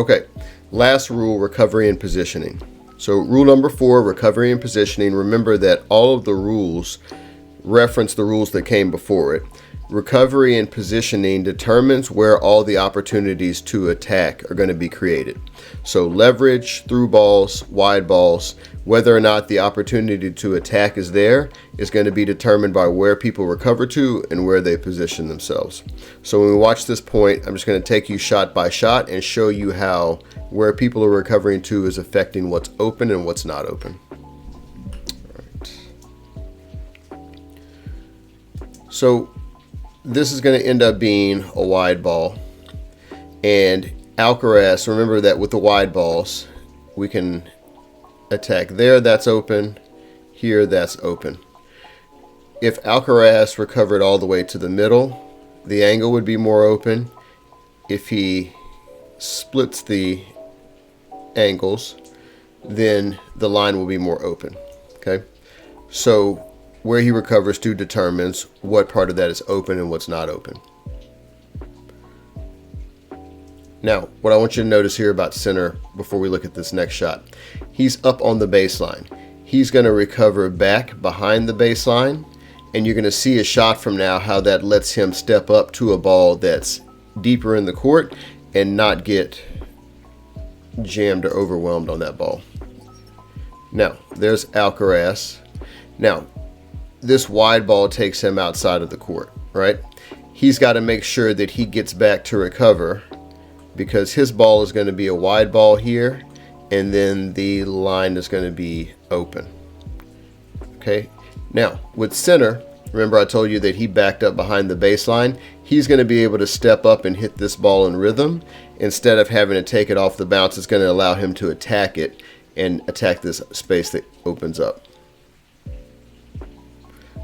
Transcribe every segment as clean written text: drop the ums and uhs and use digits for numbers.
Okay, last rule, recovery and positioning. So rule number 4, recovery and positioning. Remember that all of the rules reference the rules that came before it. Recovery and positioning determines where all the opportunities to attack are going to be created. So leverage, through balls, wide balls, whether or not the opportunity to attack is there is going to be determined by where people recover to and where they position themselves. So when we watch this point, I'm just going to take you shot by shot and show you how where people are recovering to is affecting what's open and what's not open. All right. So this is going to end up being a wide ball. And Alcaraz, remember that with the wide balls, we can attack there, that's open. Here, that's open. If Alcaraz recovered all the way to the middle, the angle would be more open. If he splits the angles, then the line will be more open. Okay? So where he recovers to determines what part of that is open and what's not open. Now, what I want you to notice here about center before we look at this next shot, he's up on the baseline. He's going to recover back behind the baseline, and you're going to see a shot from now how that lets him step up to a ball that's deeper in the court and not get jammed or overwhelmed on that ball. Now, there's Alcaraz. Now, this wide ball takes him outside of the court, right? He's got to make sure that he gets back to recover because his ball is going to be a wide ball here, and then the line is going to be open. Okay, now with center, remember I told you that he backed up behind the baseline. He's going to be able to step up and hit this ball in rhythm. Instead of having to take it off the bounce, it's going to allow him to attack it and attack this space that opens up.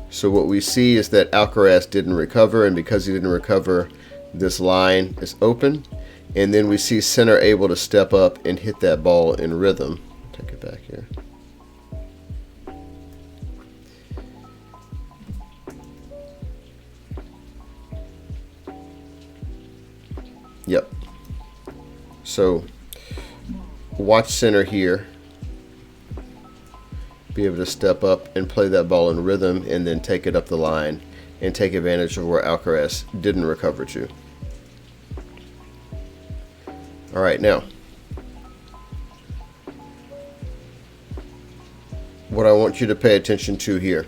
So what we see is that Alcaraz didn't recover, and because he didn't recover, this line is open. And then we see center able to step up and hit that ball in rhythm. Take it back here. Yep. So watch center here be able to step up and play that ball in rhythm and then take it up the line and take advantage of where Alcaraz didn't recover to. All right, now what I want you to pay attention to here,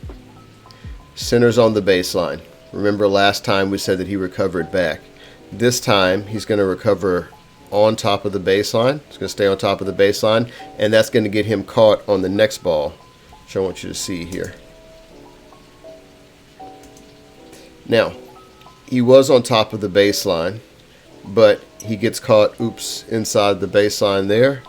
center's on the baseline. Remember last time we said that he recovered back. This time he's going to recover on top of the baseline. He's going to stay on top of the baseline, and that's going to get him caught on the next ball, which I want you to see here. Now, he was on top of the baseline, but he gets caught, inside the baseline there.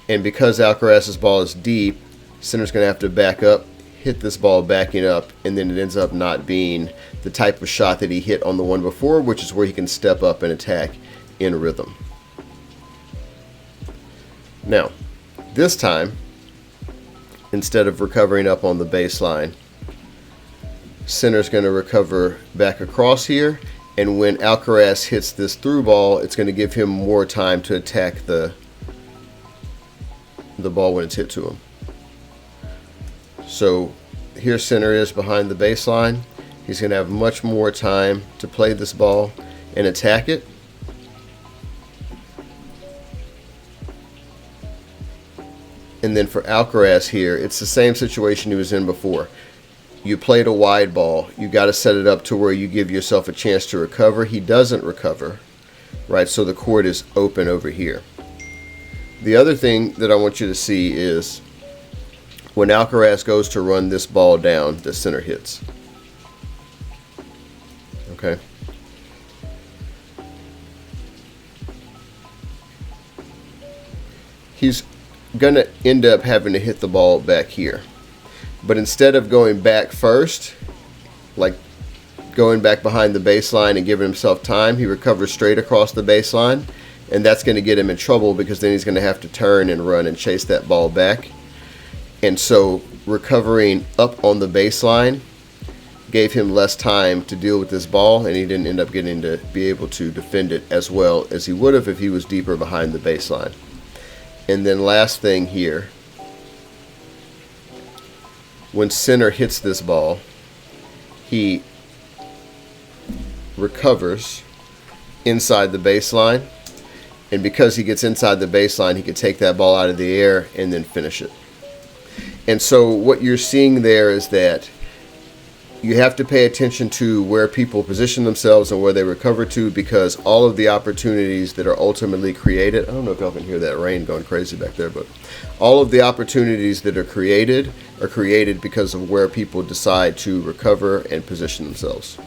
And because Alcaraz's ball is deep, center's going to have to back up, hit this ball backing up, and then it ends up not being the type of shot that he hit on the one before, which is where he can step up and attack in rhythm. Now, this time, instead of recovering up on the baseline, center's going to recover back across here, and when Alcaraz hits this through ball, it's going to give him more time to attack the ball when it's hit to him. So here center is behind the baseline. He's going to have much more time to play this ball and attack it. And then for Alcaraz here, it's the same situation he was in before. You played a wide ball. You got to set it up to where you give yourself a chance to recover. He doesn't recover, right? So the court is open over here. The other thing that I want you to see is when Alcaraz goes to run this ball down, the center hits. Okay. He's going to end up having to hit the ball back here. But instead of going back first, like going back behind the baseline and giving himself time, he recovers straight across the baseline. And that's going to get him in trouble because then he's going to have to turn and run and chase that ball back. And so recovering up on the baseline gave him less time to deal with this ball, and he didn't end up getting to be able to defend it as well as he would have if he was deeper behind the baseline. And then last thing here, when center hits this ball, he recovers inside the baseline, and because he gets inside the baseline, he can take that ball out of the air and then finish it. And so what you're seeing there is that you have to pay attention to where people position themselves and where they recover to, because all of the opportunities that are ultimately created, I don't know if y'all can hear that rain going crazy back there, but all of the opportunities that are created because of where people decide to recover and position themselves.